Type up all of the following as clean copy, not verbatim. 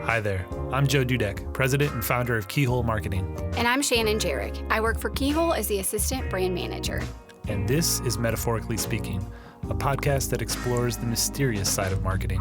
Hi there. I'm Joe Dudek, president and founder of Keyhole Marketing. And I'm Shannon Jarek. I work for Keyhole as the assistant brand manager. And this is Metaphorically Speaking, a podcast that explores the mysterious side of marketing.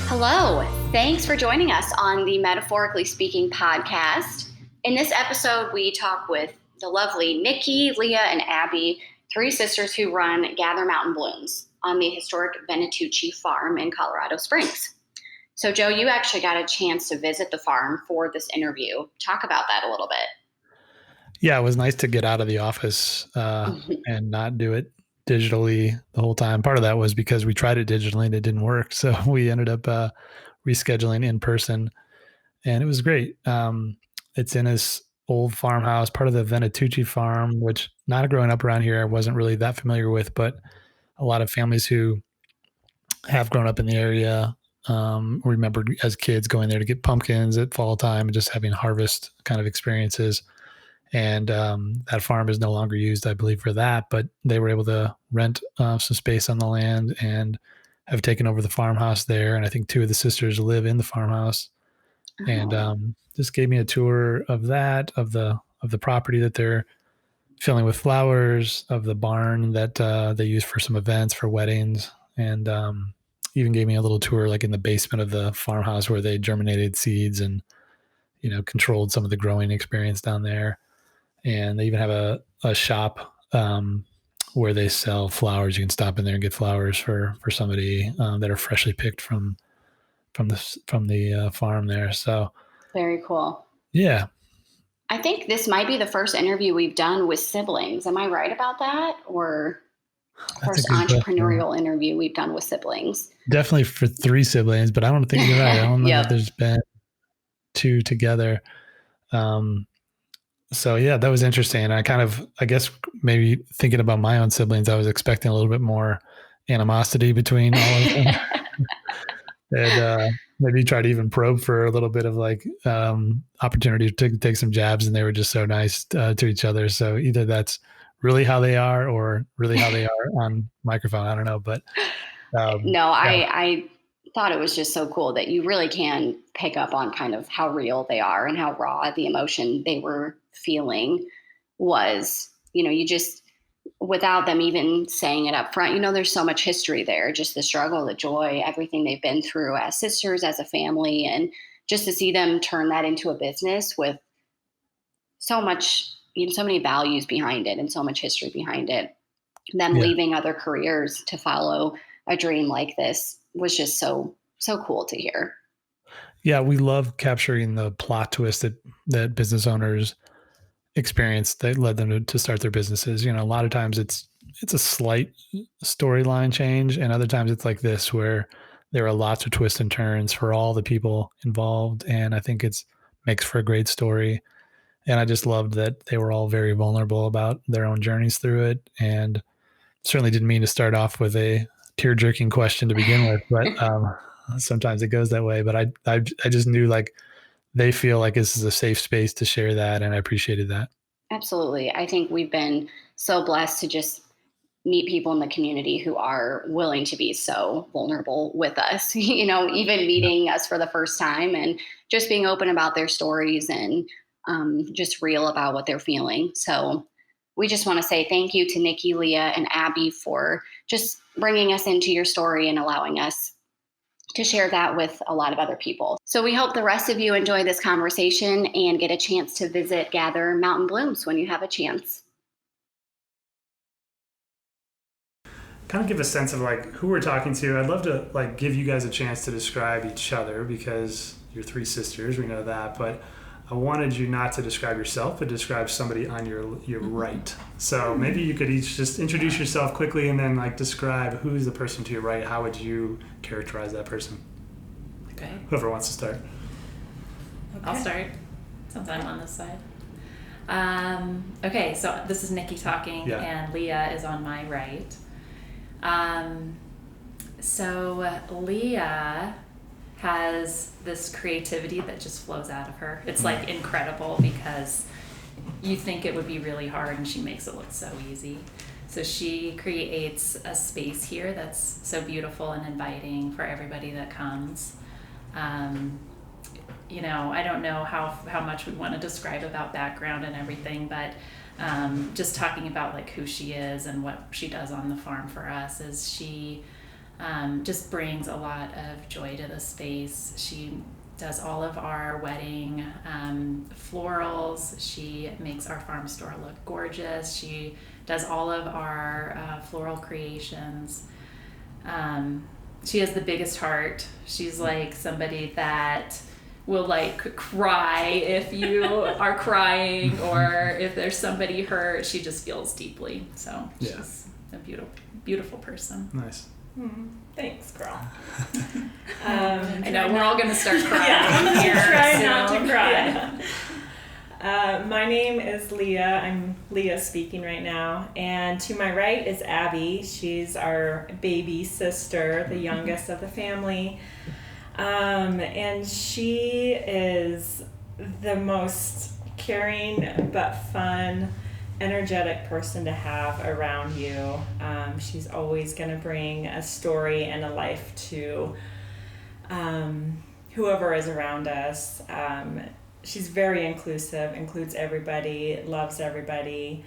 Hello. Thanks for joining us on the Metaphorically Speaking podcast. In this episode, we talk with the lovely Nikki, Leah, and Abby, three sisters who run Gather Mountain Blooms on the historic Venetucci Farm in Colorado Springs. So, Joe, you actually got a chance to visit the farm for this interview. Talk about that a little bit. Yeah, it was nice to get out of the office and not do it digitally the whole time. Part of that was because we tried it digitally and it didn't work. So we ended up rescheduling in person, and it was great. It's in this old farmhouse, part of the Venetucci Farm, which not growing up around here, I wasn't really that familiar with, but a lot of families who have grown up in the area remember as kids going there to get pumpkins at fall time and just having harvest kind of experiences. And that farm is no longer used, I believe, for that, but they were able to rent some space on the land and have taken over the farmhouse there. And I think two of the sisters live in the farmhouse. Oh. And just gave me a tour of that, of the property that they're filling with flowers, of the barn that they use for some events, for weddings, and even gave me a little tour like in the basement of the farmhouse where they germinated seeds and, you know, controlled some of the growing experience down there. And they even have a shop where they sell flowers. You can stop in there and get flowers for somebody that are freshly picked from the farm there. So very cool. Yeah. I think this might be the first interview we've done with siblings. Am I right about that? Or first entrepreneurial interview we've done with siblings? Definitely for three siblings, but I don't think you're right. I don't know that there's been two together. So yeah, that was interesting. I guess maybe thinking about my own siblings, I was expecting a little bit more animosity between all of them. And maybe try to even probe for a little bit of like opportunity to take some jabs, and they were just so nice to each other. So either that's really how they are or really how they are on microphone. I don't know, but no, yeah. I thought it was just so cool that you really can pick up on kind of how real they are and how raw the emotion they were feeling was. You know, you just, without them even saying it up front, you know, there's so much history there, just the struggle, the joy, everything they've been through as sisters, as a family, and just to see them turn that into a business with so much, you know, so many values behind it and so much history behind it, them leaving other careers to follow a dream like this was just so cool to hear. Yeah, we love capturing the plot twist that business owners experience that led them to start their businesses. You know, a lot of times it's a slight storyline change, and other times it's like this where there are lots of twists and turns for all the people involved, and I think it's makes for a great story. And I just loved that they were all very vulnerable about their own journeys through it, and certainly didn't mean to start off with a tear-jerking question to begin with, but sometimes it goes that way. But I just knew like they feel like this is a safe space to share that, and I appreciated that. Absolutely. I think we've been so blessed to just meet people in the community who are willing to be so vulnerable with us, you know, even meeting us for the first time and just being open about their stories and just real about what they're feeling. So we just want to say thank you to Nikki, Leah, and Abby for just bringing us into your story and allowing us to share that with a lot of other people. So we hope the rest of you enjoy this conversation and get a chance to visit Gather Mountain Blooms when you have a chance. Kind of give a sense of like who we're talking to. I'd love to like give you guys a chance to describe each other because you're three sisters, we know that, but I wanted you not to describe yourself, but describe somebody on your right. So maybe you could each just introduce yourself quickly and then like describe who's the person to your right. How would you characterize that person? Okay. Whoever wants to start. Okay. I'll start since I'm on this side. Okay, so this is Nikki talking, and Leah is on my right. So Leah has this creativity that just flows out of her. It's like incredible because you think it would be really hard, and she makes it look so easy. So she creates a space here that's so beautiful and inviting for everybody that comes. You know, I don't know how much we want to describe about background and everything, but just talking about like who she is and what she does on the farm for us is she just brings a lot of joy to the space. She does all of our wedding florals. She makes our farm store look gorgeous. She does all of our floral creations. She has the biggest heart. She's like somebody that will like cry if you are crying, or if there's somebody hurt. She just feels deeply. So she's a beautiful person. Nice. Thanks, girl. I know we're all gonna start crying. I'm here, try so. not to cry. Yeah. My name is Leah. I'm Leah speaking right now, and to my right is Abby. She's our baby sister, the youngest of the family. And she is the most caring but fun, energetic person to have around you. She's always going to bring a story and a life to whoever is around us. She's very inclusive, includes everybody, loves everybody.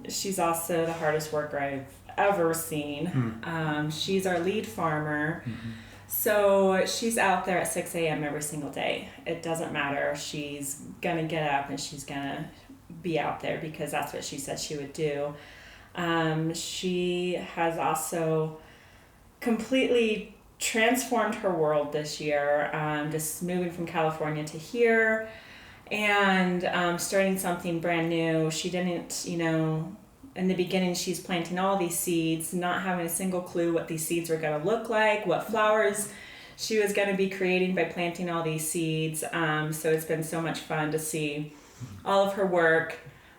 She's also the hardest worker I've ever seen. She's our lead farmer. So she's out there at 6 a.m. every single day. It doesn't matter. She's going to get up and she's going to be out there because that's what she said she would do. She has also completely transformed her world this year, just moving from California to here and starting something brand new. She didn't, in the beginning, she's planting all these seeds, not having a single clue what these seeds were going to look like, what flowers she was going to be creating by planting all these seeds. So it's been so much fun to see all of her work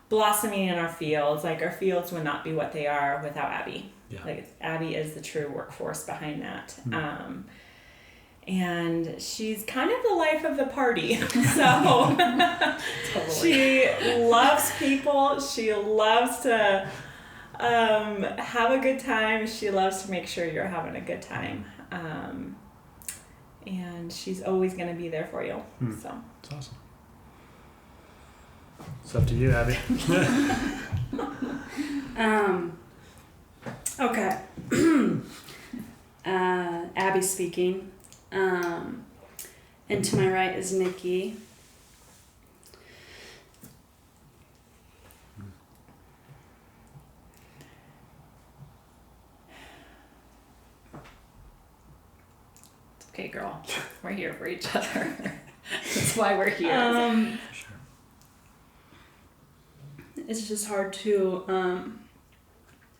blossoming in our fields. Like, our fields would not be what they are without Abby. Yeah. Like, Abby is the true workforce behind that. And she's kind of the life of the party. So totally. She loves people. She loves to have a good time. She loves to make sure you're having a good time. And she's always going to be there for you. So that's awesome. It's up to you, Abby. Okay. Abby speaking. And to my right is Nikki. It's okay, girl. We're here for each other. That's why we're here. Sure. It's just hard to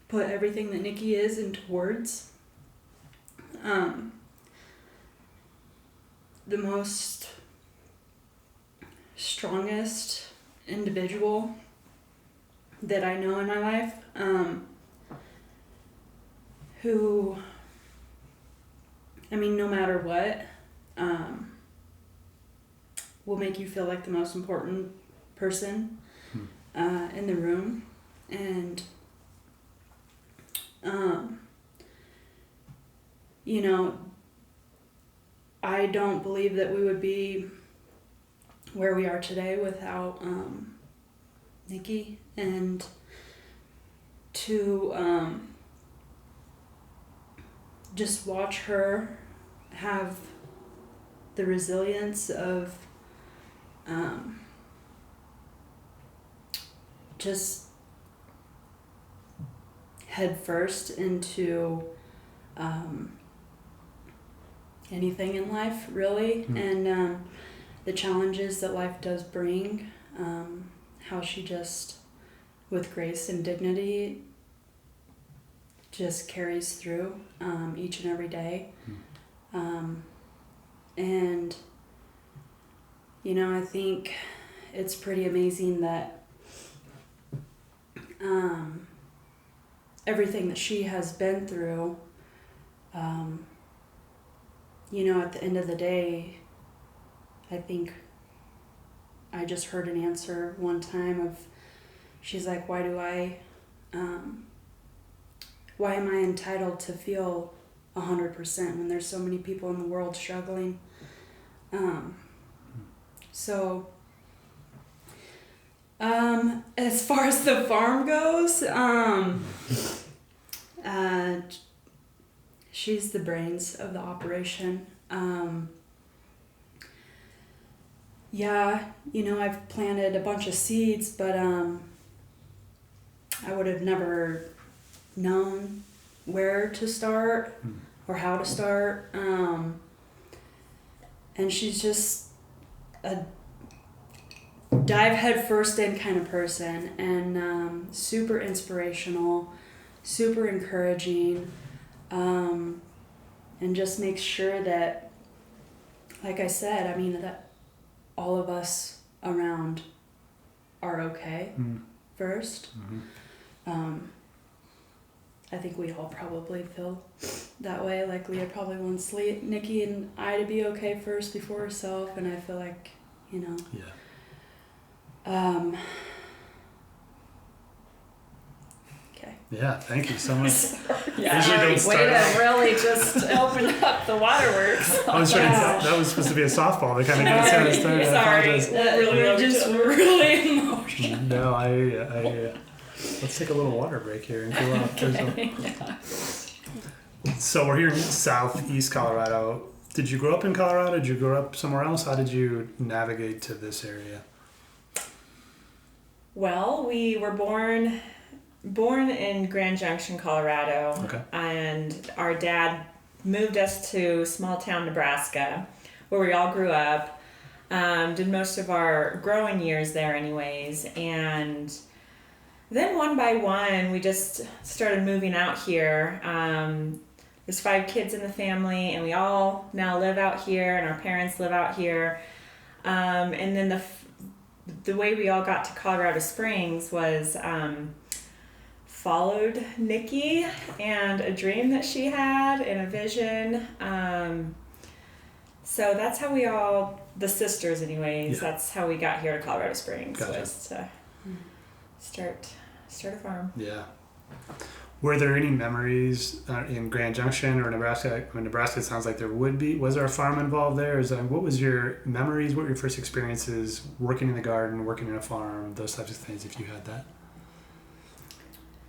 put everything that Nikki is into words. The most strongest individual that I know in my life, who, no matter what, will make you feel like the most important person in the room. And I don't believe that we would be where we are today without Nikki, and to just watch her have the resilience of just head first into anything in life, really, and the challenges that life does bring, how she just, with grace and dignity, just carries through each and every day. And, I think it's pretty amazing that everything that she has been through, at the end of the day, I think I just heard an answer one time of, she's like, why am I entitled to feel 100% when there's so many people in the world struggling? As far as the farm goes, she's the brains of the operation. I've planted a bunch of seeds, but I would have never known where to start or how to start. And she's just a dive head first in kind of person, and super inspirational, super encouraging, and just makes sure that, like I said, that all of us around are okay first. I think we all probably feel that way. Like Leah probably wants Nikki and I to be okay first before herself, and I feel like, Yeah. Okay. Yeah, thank you so much. Way to really just open up the waterworks. I was trying that was supposed to be a softball to kind of get us started. Sorry. We're just really emotional. No, I let's take a little water break here and cool off. So we're here in southeast Colorado. Did you grow up in Colorado? Did you grow up somewhere else? How did you navigate to this area? Well, we were born in Grand Junction, Colorado. Okay. And our dad moved us to small town Nebraska, where we all grew up. Did most of our growing years there anyways. And then one by one, we just started moving out here. There's 5 kids in the family, and we all now live out here, and our parents live out here. And then the way we all got to Colorado Springs was followed Nikki and a dream that she had and a vision. So that's how we all, the sisters anyways, that's how we got here to Colorado Springs. Gotcha. Was to start a farm. Yeah. Were there any memories in Grand Junction or Nebraska? I mean, Nebraska, it sounds like there would be. Was there a farm involved there? What was your memories? What were your first experiences working in the garden, working in a farm, those types of things, if you had that?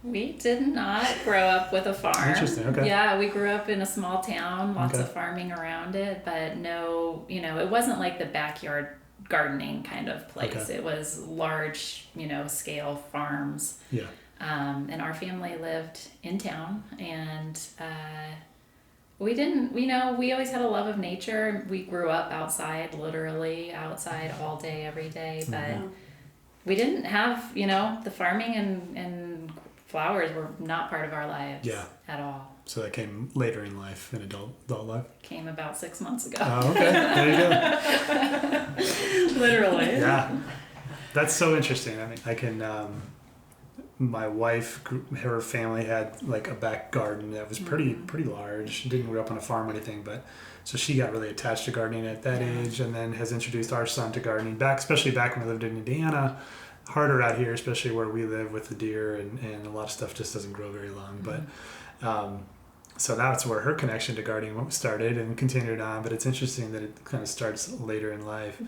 We did not grow up with a farm. Interesting, okay. Yeah, we grew up in a small town, lots of farming around it, but no, it wasn't like the backyard gardening kind of place. Okay. It was large, scale farms. Yeah. And our family lived in town, and we didn't, we always had a love of nature. We grew up literally outside all day, every day, but we didn't have, the farming and flowers were not part of our lives at all. So that came later in life, in adult life? Came about 6 months ago. Oh, okay. There you go. Literally. Yeah. That's so interesting. I mean, I can... my wife, her family had like a back garden that was pretty large. She didn't grow up on a farm or anything, but so she got really attached to gardening at that age, and then has introduced our son to gardening especially back when we lived in Indiana. Harder out here, especially where we live with the deer, and a lot of stuff just doesn't grow very long. But so that's where her connection to gardening started and continued on. But it's interesting that it kind of starts later in life.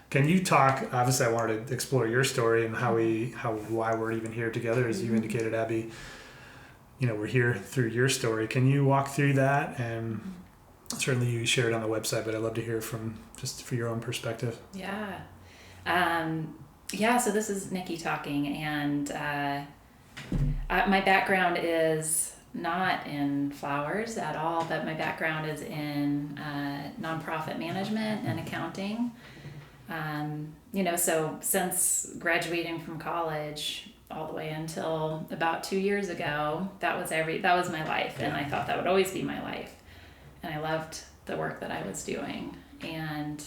Can you talk, obviously I wanted to explore your story and why we're even here together, as you indicated, Abby. We're here through your story. Can you walk through that? And certainly you shared on the website, but I'd love to hear from your own perspective. Yeah. So this is Nikki talking, and my background is not in flowers at all, but my background is in nonprofit management and accounting. So since graduating from college all the way until about 2 years ago, that was my life. And I thought that would always be my life. And I loved the work that I was doing. And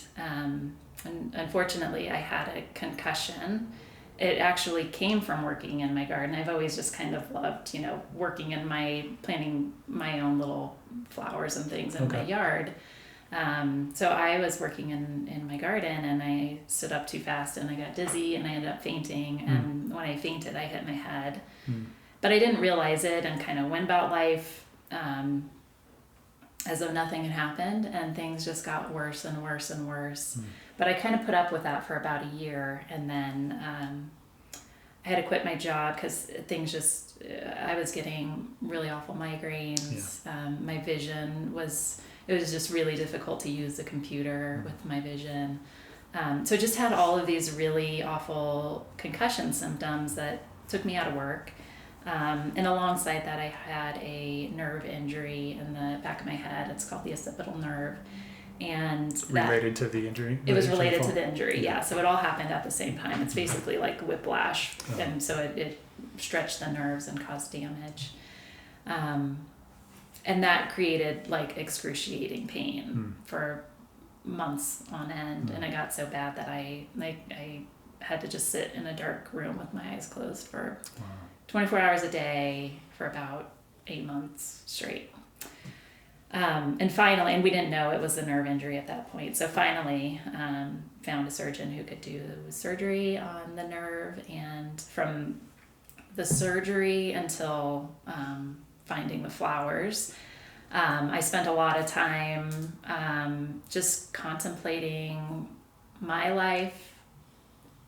unfortunately I had a concussion. It actually came from working in my garden. I've always just kind of loved, working in planting my own little flowers and things in my yard. So I was working in my garden, and I stood up too fast, and I got dizzy, and I ended up fainting. And when I fainted, I hit my head. But I didn't realize it, and kind of went about life as though nothing had happened, and things just got worse and worse and worse. But I kind of put up with that for about a year, and then I had to quit my job because things just, I was getting really awful migraines. My vision it was just really difficult to use the computer with my vision. So I just had all of these really awful concussion symptoms that took me out of work. And alongside that, I had a nerve injury in the back of my head. It's called the occipital nerve. And related to the injury? It was related to the injury, yeah. So it all happened at the same time. It's basically like whiplash. And so it stretched the nerves and caused damage. And that created like excruciating pain for months on end. And it got so bad that I had to just sit in a dark room with my eyes closed for 24 hours a day for about 8 months straight. And finally, and we didn't know it was a nerve injury at that point. So finally, found a surgeon who could do surgery on the nerve. And from the surgery until finding the flowers, I spent a lot of time just contemplating my life,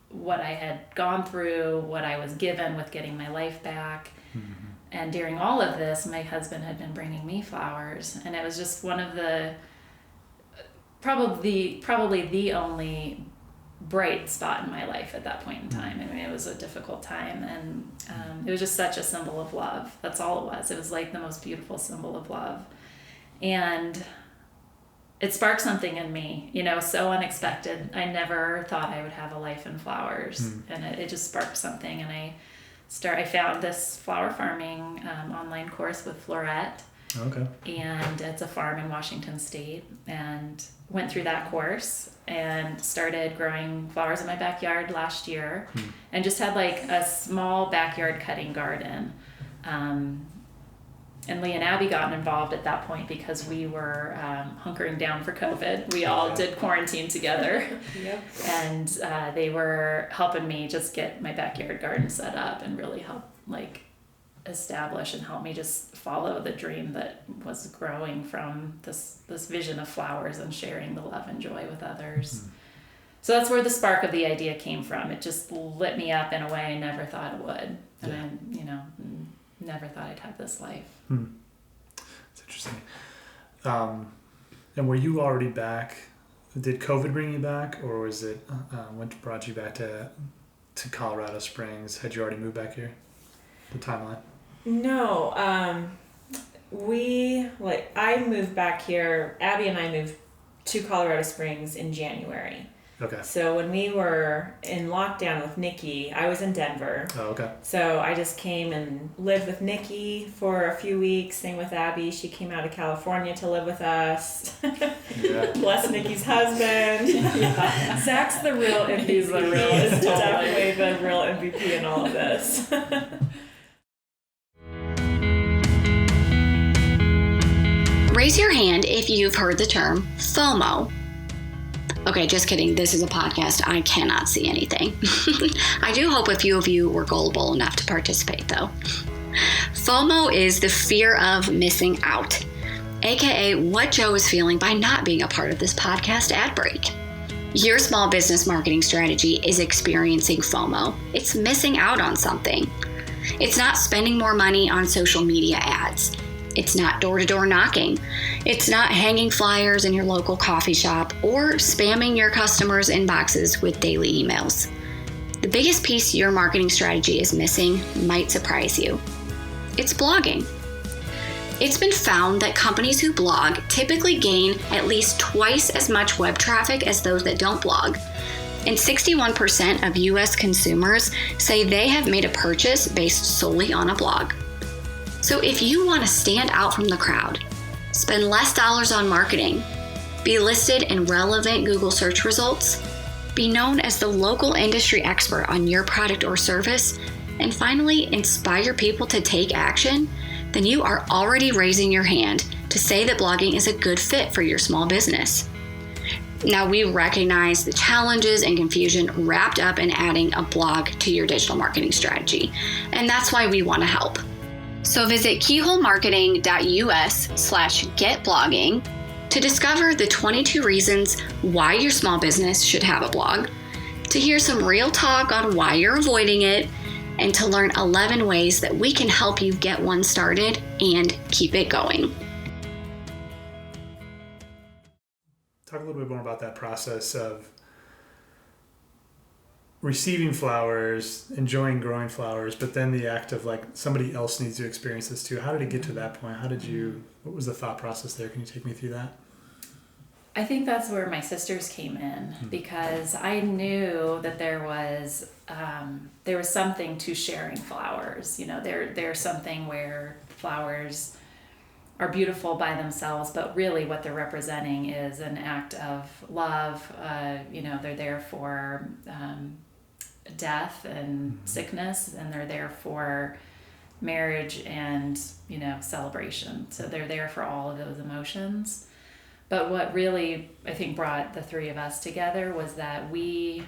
what I had gone through, what I was given with getting my life back. And during all of this, my husband had been bringing me flowers, and it was just one of the probably the only bright spot in my life at that point in time. I mean, it was a difficult time, and it was just such a symbol of love. That's all it was. It was like the most beautiful symbol of love, and it sparked something in me, so unexpected. I never thought I would have a life in flowers, and it just sparked something. And I found this flower farming online course with Florette. Okay. And it's a farm in Washington State, and went through that course and started growing flowers in my backyard last year, and just had like a small backyard cutting garden. And Leah and Abby got involved at that point because we were hunkering down for COVID. We all did quarantine together. Yep. And they were helping me just get my backyard garden set up and really help establish and help me just follow the dream that was growing from this vision of flowers and sharing the love and joy with others. So that's where the spark of the idea came from. It just lit me up in a way I never thought it would. And I, never thought I'd have this life. It's interesting. And were you already back? Did COVID bring you back, or was it what brought you back to Colorado Springs? Had you already moved back here? The timeline? No. I moved back here. Abby and I moved to Colorado Springs in January. Okay. So when we were in lockdown with Nikki, I was in Denver. Oh, okay. So I just came and lived with Nikki for a few weeks. Same with Abby. She came out of California to live with us. Yeah. Bless Nikki's husband. Zach's the real MVP. He's the real, He's definitely the real MVP in all of this. Raise your hand if you've heard the term FOMO. Okay, just kidding. This is a podcast. I cannot see anything. I do hope a few of you were gullible enough to participate, though. FOMO is the fear of missing out, aka what Joe is feeling by not being a part of this podcast ad break. Your small business marketing strategy is experiencing FOMO. It's missing out on something. It's not spending more money on social media ads. It's not door-to-door knocking. It's not hanging flyers in your local coffee shop or spamming your customers' inboxes with daily emails. The biggest piece your marketing strategy is missing might surprise you. It's blogging. It's been found that companies who blog typically gain at least twice as much web traffic as those that don't blog. And 61% of US consumers say they have made a purchase based solely on a blog. So if you want to stand out from the crowd, spend less dollars on marketing, be listed in relevant Google search results, be known as the local industry expert on your product or service, and finally inspire people to take action, then you are already raising your hand to say that blogging is a good fit for your small business. Now, we recognize the challenges and confusion wrapped up in adding a blog to your digital marketing strategy, and that's why we want to help. So visit keyholemarketing.us/getblogging to discover the 22 reasons why your small business should have a blog, to hear some real talk on why you're avoiding it, and to learn 11 ways that we can help you get one started and keep it going. Talk a little bit more about that process of receiving flowers, enjoying growing flowers, but then the act of like somebody else needs to experience this too. How did it get to that point? What was the thought process there? Can you take me through that? I think that's where my sisters came in, because I knew that there was something to sharing flowers. You know, there's something where flowers are beautiful by themselves, but really what they're representing is an act of love. They're there for death and sickness, and they're there for marriage and, celebration. So they're there for all of those emotions. But what really, I think, brought the three of us together was that we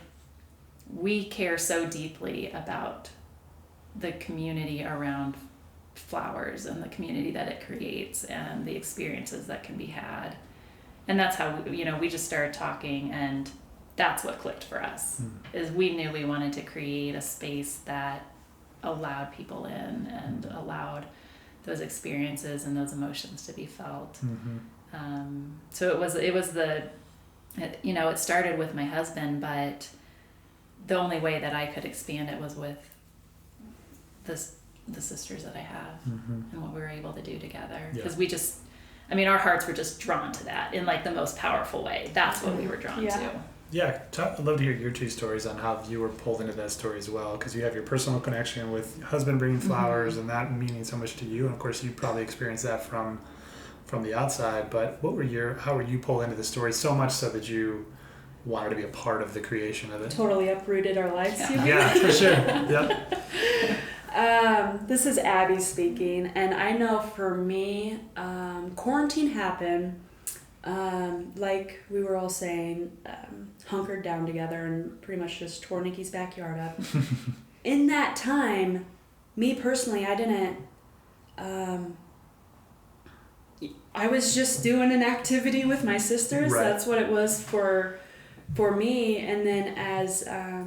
care so deeply about the community around flowers and the community that it creates and the experiences that can be had. And that's how, we just started talking, and that's what clicked for us, is we knew we wanted to create a space that allowed people in and allowed those experiences and those emotions to be felt. So it started with my husband, but the only way that I could expand it was with the sisters that I have and what we were able to do together. Because our hearts were just drawn to that in like the most powerful way. That's what we were drawn to. Yeah, I'd love to hear your two stories on how you were pulled into that story as well, because you have your personal connection with husband bringing flowers and that meaning so much to you, and of course you probably experienced that from the outside. But how were you pulled into the story so much so that you wanted to be a part of the creation of it? Totally uprooted our lives. Yeah, for sure. Yep. This is Abby speaking, and I know for me, quarantine happened. Like we were all saying, hunkered down together and pretty much just tore Nikki's backyard up. In that time, me personally, I didn't, I was just doing an activity with my sisters. Right. That's what it was for me. And then as, I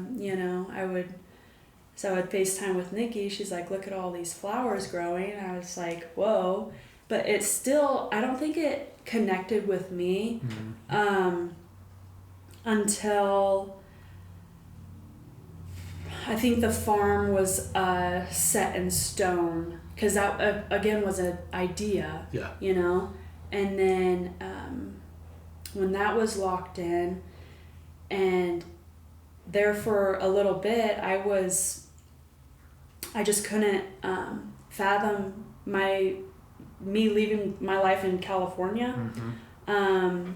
would FaceTime with Nikki. She's like, look at all these flowers growing. And I was like, whoa. But it's still, I don't think it connected with me until I think the farm was set in stone, because that again was an idea. And then when that was locked in, and there for a little bit, I just couldn't fathom me leaving my life in California,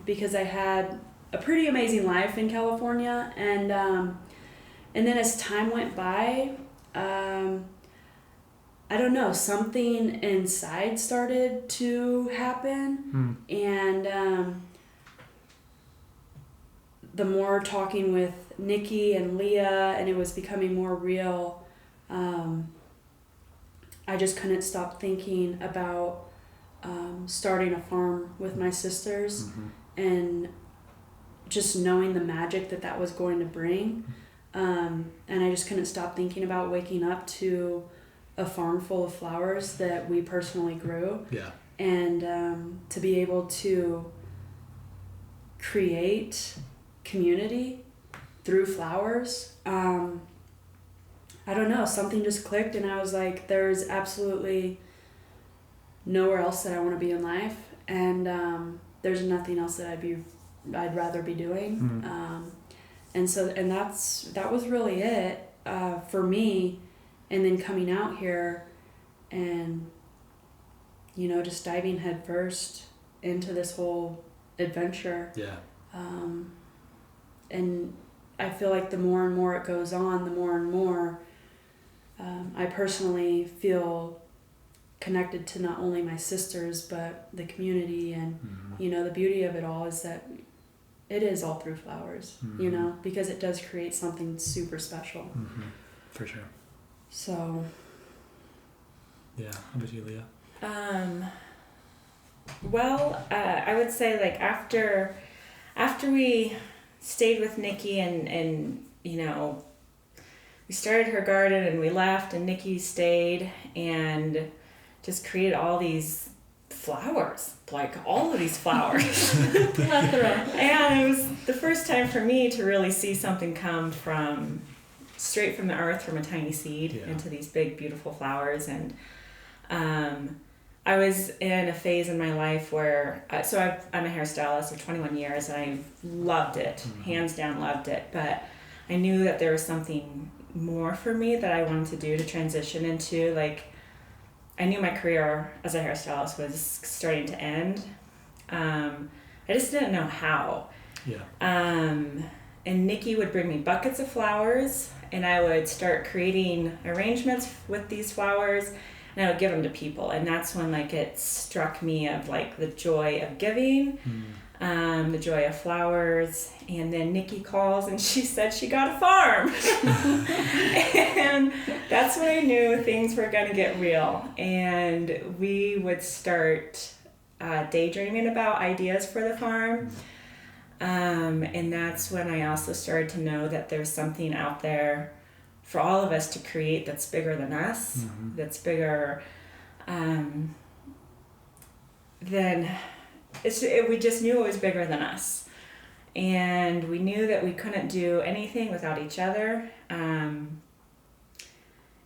because I had a pretty amazing life in California, and then as time went by, I don't know, something inside started to happen, and the more talking with Nikki and Leah, and it was becoming more real, I just couldn't stop thinking about starting a farm with my sisters, and just knowing the magic that was going to bring. And I just couldn't stop thinking about waking up to a farm full of flowers that we personally grew. And to be able to create community through flowers. I don't know, something just clicked, and I was like, there's absolutely nowhere else that I want to be in life, and there's nothing else that I'd rather be doing. And that was really it for me. And then coming out here and just diving headfirst into this whole adventure. And I feel like the more and more it goes on, the more and more I personally feel connected to not only my sisters, but the community. And, you know, the beauty of it all is that it is all through flowers, you know, because it does create something super special. For sure. So. Yeah. How about you, Leah? Well, I would say like after we stayed with Nikki and you know, we started her garden and we left and Nikki stayed and just created all these flowers, like all of these flowers. And it was the first time for me to really see something come from straight from the earth, from a tiny seed into these big, beautiful flowers. And I was in a phase in my life where, I'm a hairstylist for 21 years and I loved it, hands down loved it. But I knew that there was something more for me that I wanted to do to transition into. Like, I knew my career as a hairstylist was starting to end. I just didn't know how. Yeah. And Nikki would bring me buckets of flowers and I would start creating arrangements with these flowers and I would give them to people. And that's when like it struck me of like the joy of giving, the joy of flowers. And then Nikki calls and she said she got a farm. And that's when I knew things were going to get real. And we would start daydreaming about ideas for the farm. And that's when I also started to know that there's something out there for all of us to create that's bigger than us, that's bigger than we just knew it was bigger than us. And we knew that we couldn't do anything without each other.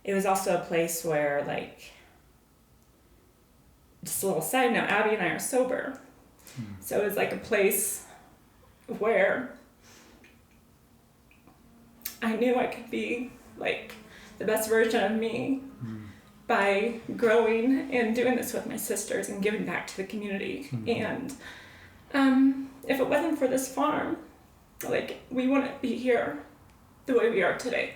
It was also a place where, like, just a little side note, Abby and I are sober. So it was like a place where I knew I could be like the best version of me by growing and doing this with my sisters and giving back to the community. And if it wasn't for this farm, like, we wouldn't be here the way we are today.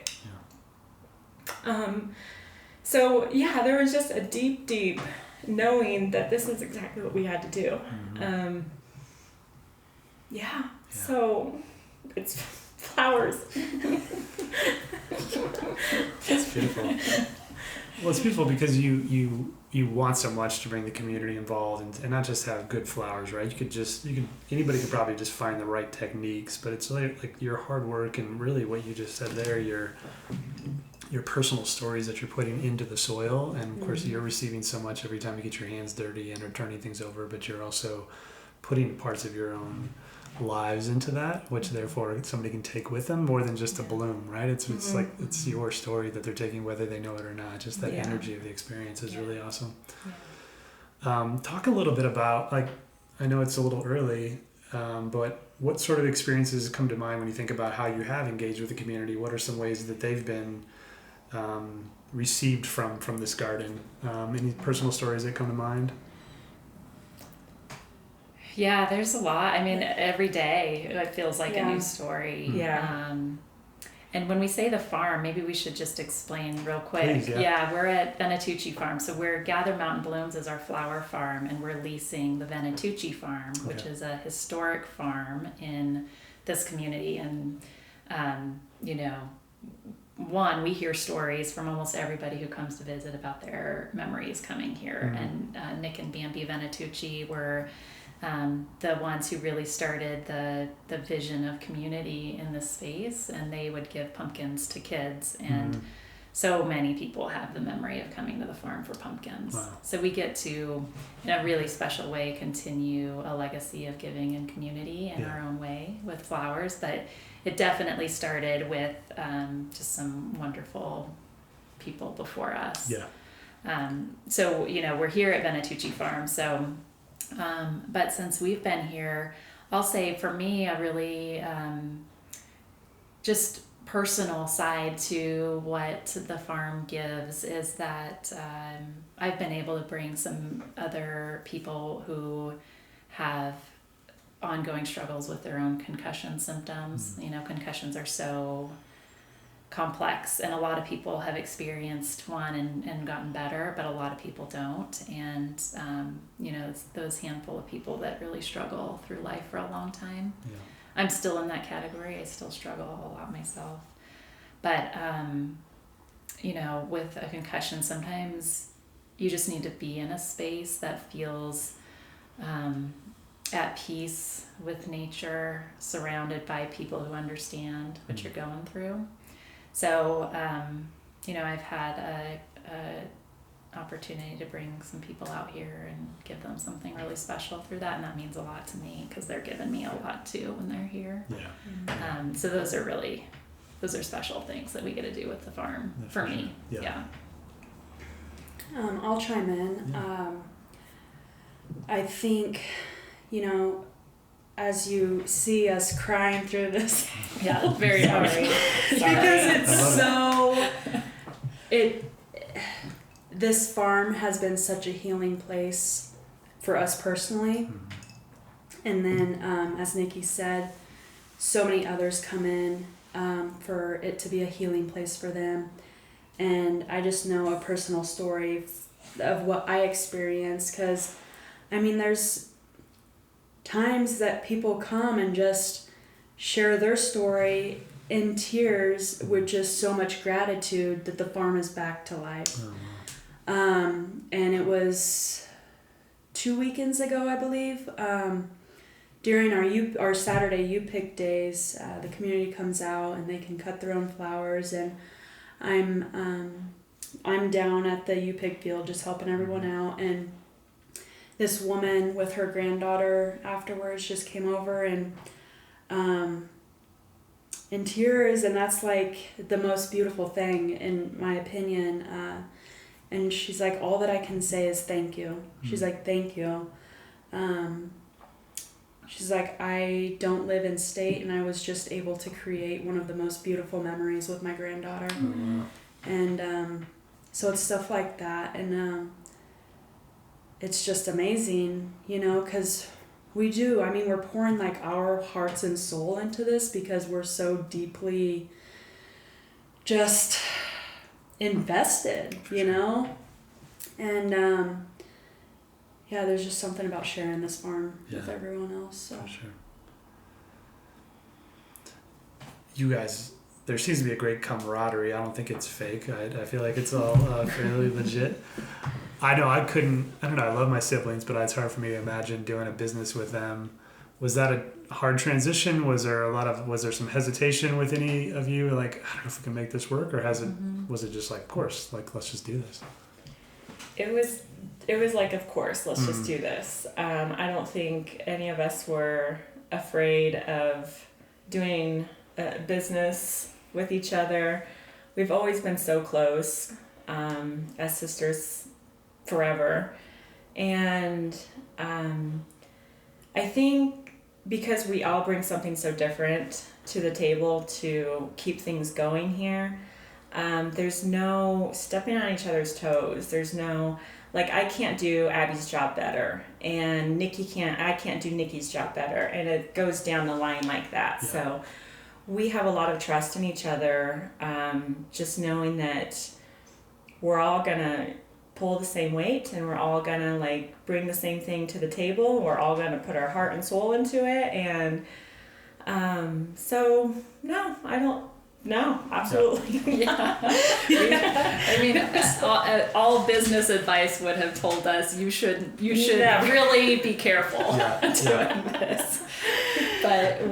So yeah, there was just a deep knowing that this is exactly what we had to do. So it's flowers. It's beautiful. Well, it's beautiful because you want so much to bring the community involved and not just have good flowers, right? Anybody could probably just find the right techniques, but it's like your hard work and really what you just said there, your personal stories that you're putting into the soil. And of course you're receiving so much every time you get your hands dirty and are turning things over, but you're also putting parts of your own lives into that, which therefore somebody can take with them more than just a bloom, right? It's like it's your story that they're taking whether they know it or not. Just that energy of the experience is really awesome. Talk a little bit about, like, I know it's a little early, but what sort of experiences come to mind when you think about how you have engaged with the community? What are some ways that they've been received from this garden? Any personal stories that come to mind? Yeah, there's a lot. I mean, every day it feels like a new story. And when we say the farm, maybe we should just explain real quick. Please, we're at Venetucci Farm. So Gather Mountain Blooms is our flower farm, and we're leasing the Venetucci Farm, which is a historic farm in this community. And, we hear stories from almost everybody who comes to visit about their memories coming here. And Nick and Bambi Venetucci were the ones who really started the vision of community in this space, and they would give pumpkins to kids, and so many people have the memory of coming to the farm for pumpkins. Wow. So we get to, in a really special way, continue a legacy of giving and community in our own way with flowers, but it definitely started with just some wonderful people before us. So we're here at Venetucci Farm, so but since we've been here, I'll say for me, a really just personal side to what the farm gives is that I've been able to bring some other people who have ongoing struggles with their own concussion symptoms. Concussions are so complex, and a lot of people have experienced one and gotten better, but a lot of people don't. And it's those handful of people that really struggle through life for a long time. Yeah. I'm still in that category. I still struggle a lot myself, but with a concussion, sometimes you just need to be in a space that feels at peace with nature, surrounded by people who understand what you're going through. So, I've had a opportunity to bring some people out here and give them something really special through that, and that means a lot to me because they're giving me a lot too when they're here. Yeah. So those are special things that we get to do with the farm for me. Yeah. I'll chime in. Yeah. I think, as you see us crying through this, very sorry. Because this farm has been such a healing place for us personally. And then, as Nikki said, so many others come in for it to be a healing place for them. And I just know a personal story of what I experienced, because, there's times that people come and just share their story in tears with just so much gratitude that the farm is back to life. And it was 2 weekends ago, I believe, during our Saturday U-Pick days, the community comes out and they can cut their own flowers, and I'm down at the U-Pick field just helping everyone out, and this woman with her granddaughter afterwards just came over and in tears, and that's like the most beautiful thing in my opinion. And she's like, all that I can say is thank you. She's like, thank you. She's like, I don't live in state, and I was just able to create one of the most beautiful memories with my granddaughter. And so it's stuff like that, and it's just amazing, because we do. We're pouring like our hearts and soul into this because we're so deeply just invested, and there's just something about sharing this farm with everyone else. So. For sure. You guys, there seems to be a great camaraderie. I don't think it's fake. I feel like it's all fairly legit. I know I love my siblings, but it's hard for me to imagine doing a business with them. Was that a hard transition? Was there some hesitation with any of you? Like, I don't know if we can make this work, or was it just like, of course, like, let's just do this? It was like, of course, let's just do this. I don't think any of us were afraid of doing business with each other. We've always been so close, as sisters forever. And I think because we all bring something so different to the table to keep things going here, there's no stepping on each other's toes. There's no, like, I can't do Abby's job better, and I can't do Nikki's job better, and it goes down the line like that. Yeah. So we have a lot of trust in each other, just knowing that we're all gonna pull the same weight, and we're all gonna like bring the same thing to the table. We're all gonna put our heart and soul into it, and so no, I don't. No, absolutely. All business advice would have told us you should really be careful doing this. But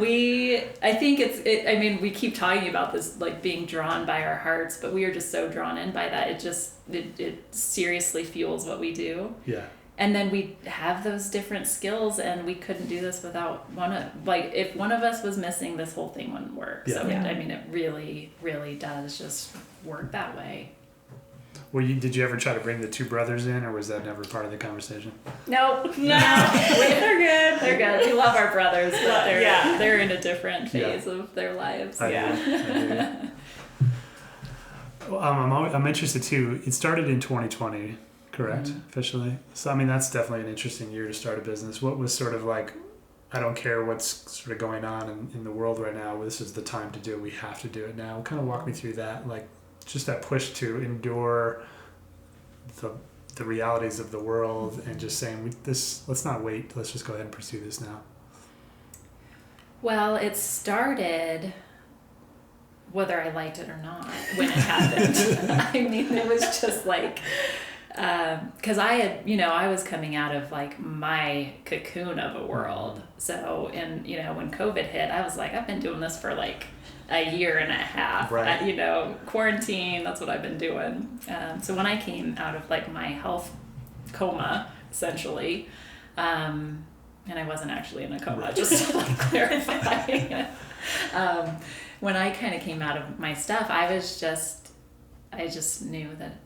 I think we keep talking about this, like, being drawn by our hearts, but we are just so drawn in by that. It seriously fuels what we do. Yeah. And then we have those different skills, and we couldn't do this without if one of us was missing, this whole thing wouldn't work. Yeah. So it really, really does just work that way. Did you ever try to bring the two brothers in, or was that never part of the conversation? No. They're good. They're good. We love our brothers, but they're in a different phase of their lives. I do. I'm interested too. It started in 2020. Correct, officially. So, that's definitely an interesting year to start a business. What was sort of like, I don't care what's sort of going on in the world right now. This is the time to do it. We have to do it now. Kind of walk me through that, like just that push to endure the realities of the world and just saying let's not wait. Let's just go ahead and pursue this now. Well, it started whether I liked it or not when it happened. I mean, it was just like, because I had, I was coming out of like my cocoon of a world. So, and, when COVID hit, I was like, I've been doing this for like a year and a half, right. Quarantine, that's what I've been doing. So when I came out of like my health coma, essentially, and I wasn't actually in a coma, right. just to like clarify. When I kind of came out of my stuff, I just knew that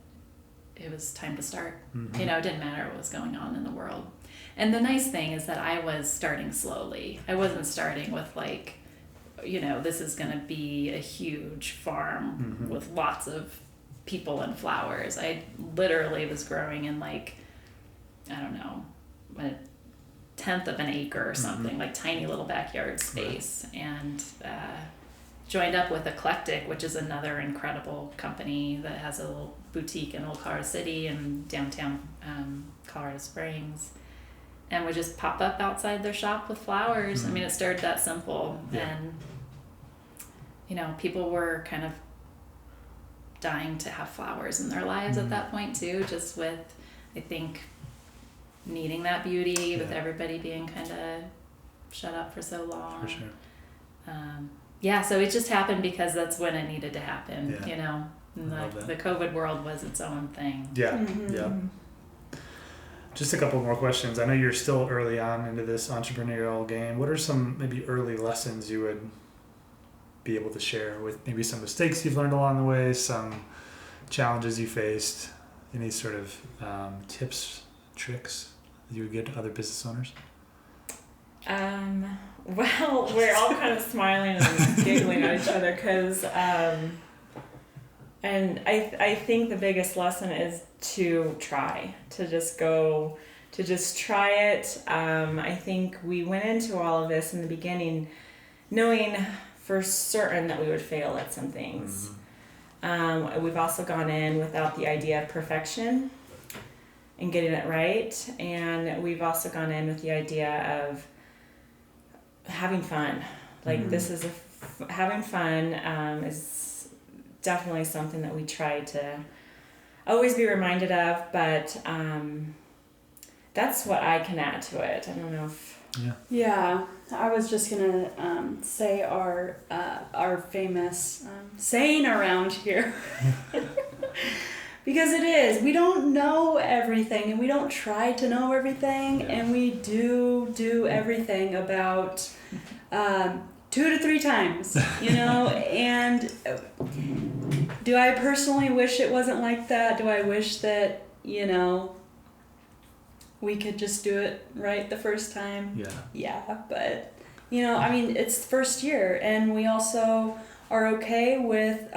it was time to start. Mm-hmm. It didn't matter what was going on in the world. And the nice thing is that I was starting slowly. I wasn't starting with like, this is going to be a huge farm mm-hmm. with lots of people and flowers. I literally was growing in like, I don't know, a tenth of an acre or something, mm-hmm. like tiny little backyard space. Right. And joined up with Eclectic, which is another incredible company that has a little boutique in Old Colorado City and downtown Colorado Springs. And would just pop up outside their shop with flowers. Mm-hmm. I mean, it started that simple. Yeah. And, people were kind of dying to have flowers in their lives mm-hmm. at that point too, just with, I think, needing that beauty with everybody being kind of shut up for so long. For sure. So it just happened because that's when it needed to happen, Yeah. And the COVID world was its own thing. Yeah, Mm-hmm. yeah. Just a couple more questions. I know you're still early on into this entrepreneurial game. What are some maybe early lessons you would be able to share with maybe some mistakes you've learned along the way, some challenges you faced, any sort of tips, tricks that you would give to other business owners? Well, we're all kind of smiling and giggling at each other because, and I think the biggest lesson is to try, to just try it. I think we went into all of this in the beginning knowing for certain that we would fail at some things. Mm-hmm. We've also gone in without the idea of perfection and getting it right. And we've also gone in with the idea of having fun. Like this is having fun is definitely something that we try to always be reminded of, but that's what I can add to it. I don't know if... Yeah, I was just gonna say our famous saying around here. Because it is. We don't know everything, and we don't try to know everything, and we do everything about 2 to 3 times, and do I personally wish it wasn't like that? Do I wish that, we could just do it right the first time? Yeah, but, it's the first year, and we also are okay with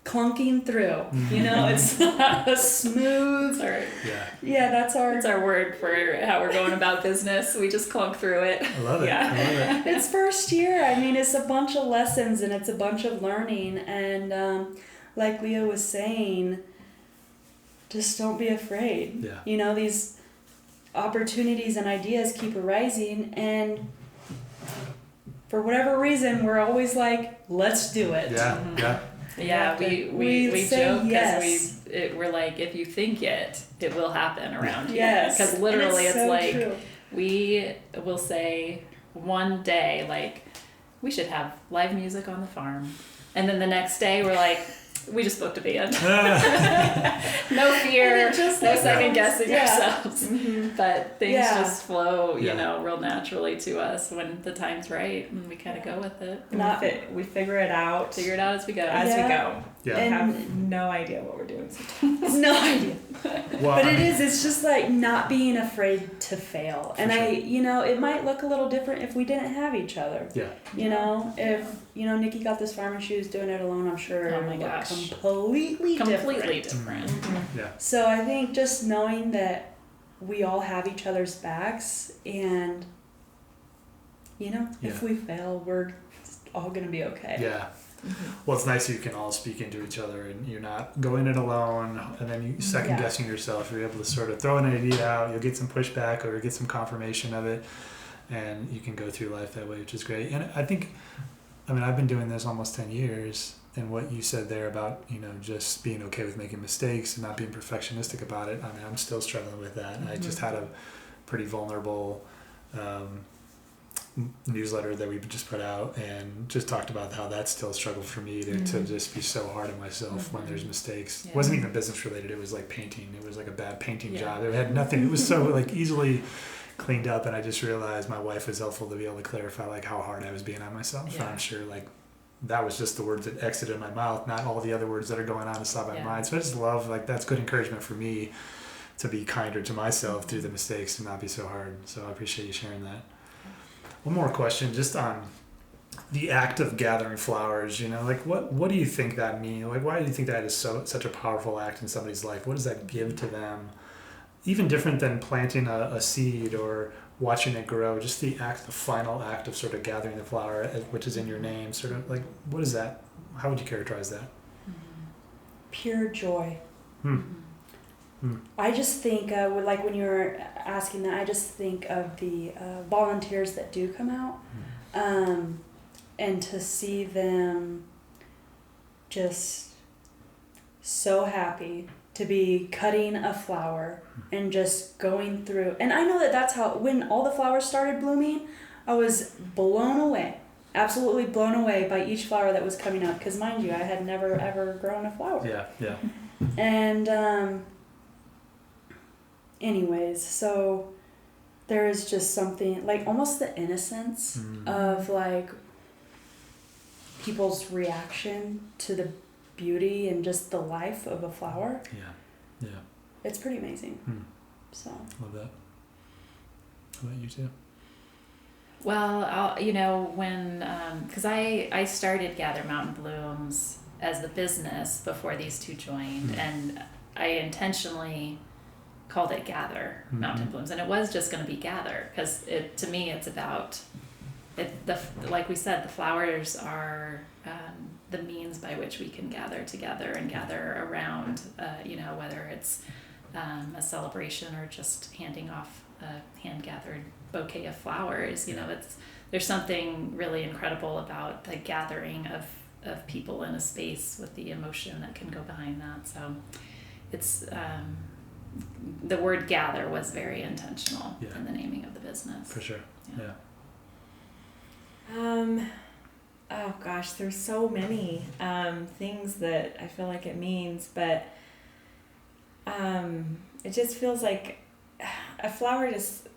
clunking through. It's not a smooth. That's our word for how we're going about business. We just clunk through it. I love it. I love it. It's first year. It's a bunch of lessons and it's a bunch of learning. And like Leah was saying, just don't be afraid. Yeah. These opportunities and ideas keep arising, and for whatever reason, we're always like, let's do it. Yeah, we joke because we're like, if you think it will happen around here. Yes, because literally it's so like true. We will say one day like we should have live music on the farm, and then the next day we're like, we just booked a band. No fear, no second guessing ourselves. Mm-hmm. But things just flow, real naturally to us when the time's right, and we kind of go with it. We figure it out. Figure it out as we go. Yeah. We have no idea what we're doing sometimes. No idea. But it's just like not being afraid to fail. And it might look a little different if we didn't have each other. Yeah. If Nikki got this farm and she was doing it alone, I'm sure oh my gosh, completely different. Mm-hmm. Yeah. So I think just knowing that we all have each other's backs, and if we fail, we're all going to be okay. Yeah. Well, it's nice you can all speak into each other and you're not going it alone and then you second guessing yourself. You're able to sort of throw an idea out, you'll get some pushback or get some confirmation of it, and you can go through life that way, which is great. And I think, I've been doing this almost 10 years, and what you said there about, just being okay with making mistakes and not being perfectionistic about it, I'm still struggling with that. I just had a pretty vulnerable newsletter that we just put out and just talked about how that's still a struggle for me to just be so hard on myself when there's mistakes. It wasn't even business related. It was like painting. It was like a bad painting job. It had nothing. It was so like easily cleaned up, and I just realized my wife was helpful to be able to clarify like how hard I was being on myself. And I'm sure like that was just the words that exited my mouth, not all the other words that are going on inside my mind. So I just love, like, that's good encouragement for me to be kinder to myself through the mistakes and not be so hard. So I appreciate you sharing that. One more question, just on the act of gathering flowers, like what do you think that means? Like, why do you think that is such a powerful act in somebody's life? What does that give to them? Even different than planting a seed or watching it grow, just the final act of sort of gathering the flower, which is in your name, sort of like, what is that? How would you characterize that? Pure joy. I just think, like when you were asking that, I just think of the volunteers that do come out, and to see them just so happy to be cutting a flower and just going through. And I know that's how, when all the flowers started blooming, I was blown away, absolutely blown away by each flower that was coming up. Because mind you, I had never ever grown a flower. Yeah. And anyways, so there is just something like almost the innocence of like people's reaction to the beauty and just the life of a flower. Yeah. It's pretty amazing. So love that. How about you too? Well, when because I started Gather Mountain Blooms as the business before these two joined, and I intentionally called it Gather Mountain Blooms, and it was just going to be Gather, because to me it's about it. Like we said, the flowers are the means by which we can gather together and gather around, whether it's a celebration or just handing off a hand-gathered bouquet of flowers. There's something really incredible about the gathering of people in a space with the emotion that can go behind that. So it's the word gather was very intentional in the naming of the business. For sure. Yeah. Oh gosh, there's so many things that I feel like it means, but it just feels like a flower just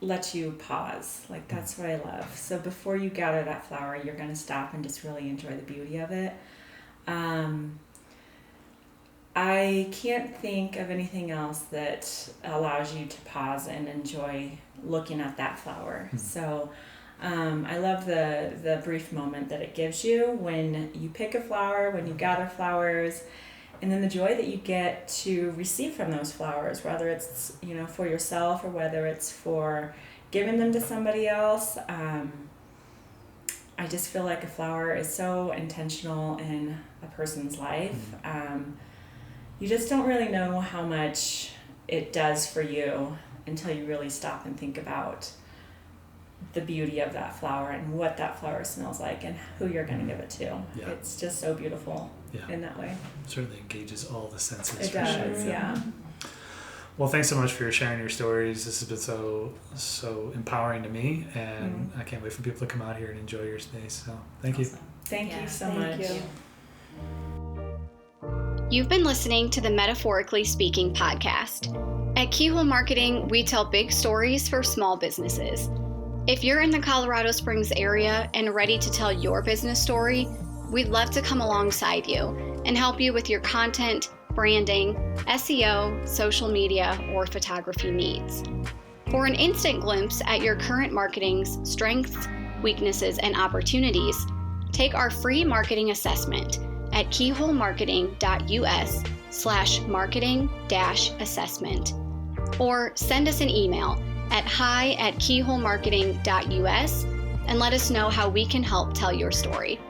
lets you pause. Like, that's what I love. So before you gather that flower, you're going to stop and just really enjoy the beauty of it. I can't think of anything else that allows you to pause and enjoy looking at that flower. So I love the brief moment that it gives you when you pick a flower, when you gather flowers, and then the joy that you get to receive from those flowers, whether it's, for yourself or whether it's for giving them to somebody else. I just feel like a flower is so intentional in a person's life. You just don't really know how much it does for you until you really stop and think about the beauty of that flower and what that flower smells like and who you're going to give it to. Yeah. It's just so beautiful in that way. Certainly engages all the senses. It does, yeah. Well, thanks so much for sharing your stories. This has been so empowering to me, and I can't wait for people to come out here and enjoy your space. So thank you. Thank you so much. You. You've been listening to the Metaphorically Speaking podcast. At Keyhole Marketing, we tell big stories for small businesses. If you're in the Colorado Springs area and ready to tell your business story, we'd love to come alongside you and help you with your content, branding, SEO, social media, or photography needs. For an instant glimpse at your current marketing's strengths, weaknesses, and opportunities, take our free marketing assessment at keyholemarketing.us/marketing-assessment, or send us an email at hi@keyholemarketing.us and let us know how we can help tell your story.